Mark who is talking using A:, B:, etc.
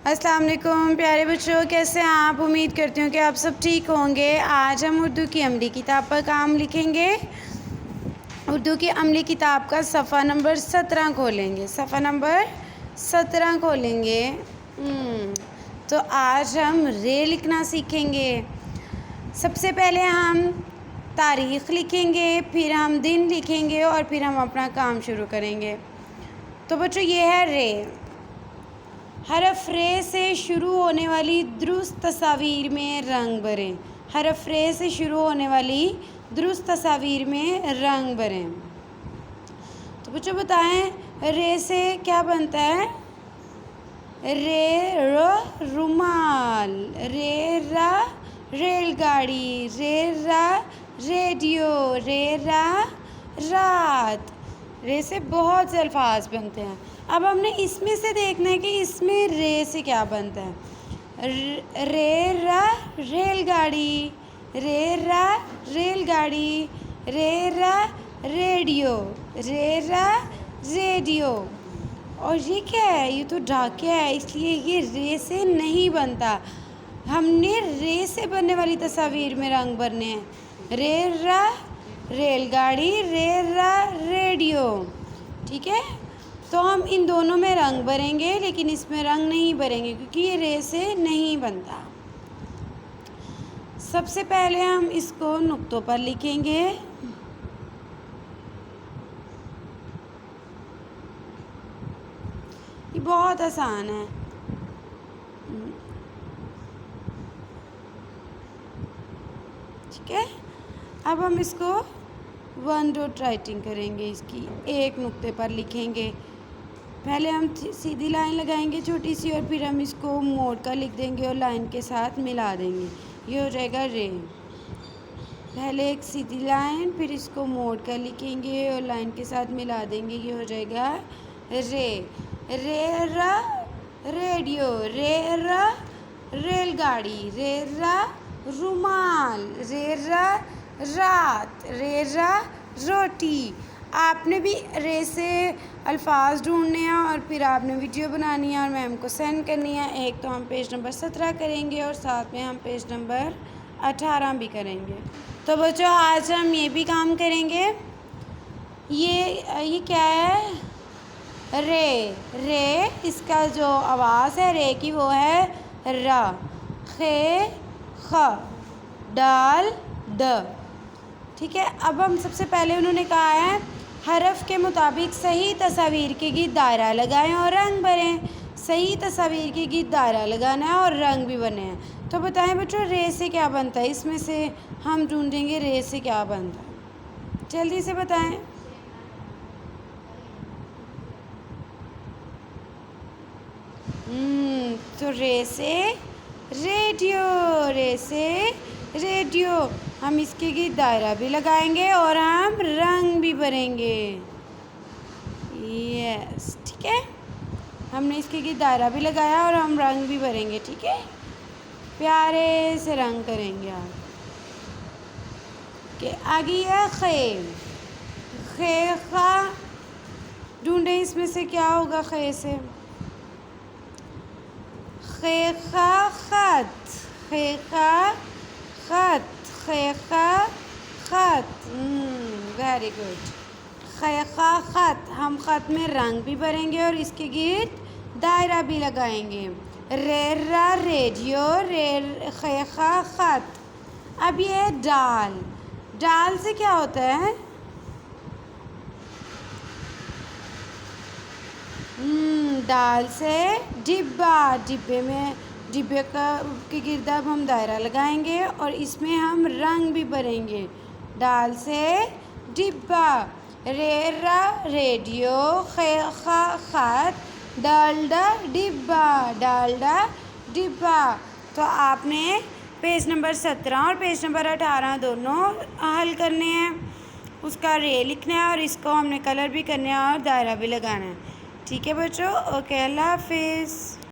A: अस्सलाम वालेकुम प्यारे बच्चों, कैसे हैं आप। उम्मीद करती हूँ कि आप सब ठीक होंगे। आज हम उर्दू की अमली किताब पर काम लिखेंगे। उर्दू की अमली किताब का सफ़ा नंबर 17 खोलेंगे। सफ़ा नंबर 17 खोलेंगे। तो आज हम रे लिखना सीखेंगे। सबसे पहले हम तारीख़ लिखेंगे, फिर हम दिन लिखेंगे और फिर हम अपना काम शुरू करेंगे। तो बच्चों ये है रे। हरफ रे से शुरू होने वाली दुरुस्त तस्वीर में रंग भरें। हरफ रे से शुरू होने वाली दुरुस्त तस्वीर में रंग भरें। तो बच्चों बताएं रे से क्या बनता है। रे र रुमाल, रे रा रेलगाड़ी, रे रा रेडियो, रे रा रात। रे से बहुत से अल्फाज बनते हैं। अब हमने इसमें से देखना है कि इसमें रे से क्या बनता है। रे रा रेलगाड़ी, रे रा रेलगाड़ी, रे रा रेडियो, रे रा रेडियो। और ये क्या है, ये तो ढाकिया है, इसलिए ये रे से नहीं बनता। हमने रे से बनने वाली तस्वीर में रंग भरने हैं। रे रा रेलगाड़ी, रे रा रेडियो। ठीक है, तो हम इन दोनों में रंग भरेंगे, लेकिन इसमें रंग नहीं भरेंगे क्योंकि ये रे से नहीं बनता। सबसे पहले हम इसको नुक्तों पर लिखेंगे। ये बहुत आसान है। ठीक है, अब हम इसको वन डॉट राइटिंग करेंगे। इसकी एक नुक्ते पर लिखेंगे। पहले हम सीधी लाइन लगाएंगे छोटी सी, और फिर हम इसको मोड़ कर लिख देंगे और लाइन के साथ मिला देंगे। ये हो जाएगा रे। पहले एक सीधी लाइन, फिर इसको मोड़ कर लिखेंगे और लाइन के साथ मिला देंगे। ये हो जाएगा रे। रे रा रेडियो, रे रा रेलगाड़ी, रे रा रुमाल, रे रा रात, रे रा रोटी। आपने भी रे से अल्फाज ढूंढने हैं और फिर आपने वीडियो बनानी है और मैम को सेंड करनी है। एक तो हम पेज नंबर 17 करेंगे और साथ में हम पेज नंबर 18 भी करेंगे। तो बच्चों आज हम ये भी काम करेंगे। ये क्या है, रे। रे इसका जो आवाज़ है रे की वो है रा। खे ख डाल ड। ठीक है, अब हम सबसे पहले उन्होंने कहा है हरफ के मुताबिक सही तस्वीर के गिर्द दायरा लगाएं और रंग भरें। सही तस्वीर के गिर्द दायरा लगाना है और रंग भी बने हैं। तो बताएं बच्चों रे से क्या बनता है। इसमें से हम ढूंढेंगे रे से क्या बनता है, जल्दी से बताएं। तो रे से रेडियो, रे से रेडियो। हम इसके गिर्द दायरा भी लगाएंगे और हम रंग भी भरेंगे। यस, ठीक है, हमने इसके गिर्द दायरा भी लगाया और हम रंग भी भरेंगे। ठीक है, प्यारे से रंग करेंगे आप। के आगे है खे। खे खा ढूंढें, इसमें से क्या होगा खे से। खे खा खत, खे खा खत, खे खा खत। Very good. खे खा खत, हम खत में रंग भी भरेंगे और इसके गिर्द दायरा भी लगाएंगे। रे रा रेडियो, रे खे खा खत। अब ये है डाल। डाल से क्या होता है। डाल से डिब्बा। डिब्बे के गिर्द अब हम दायरा लगाएंगे और इसमें हम रंग भी भरेंगे। डाल से डिब्बा। रे रा रेडियो, खे खा खत, डालडा डिब्बा, डालडा डिब्बा। तो आपने पेज नंबर 17 और पेज नंबर 18 दोनों हल करने हैं। उसका रे लिखना है और इसको हमने कलर भी करना है और दायरा भी लगाना है। ठीक है बच्चों, ओके, अल्लाह हाफिज़।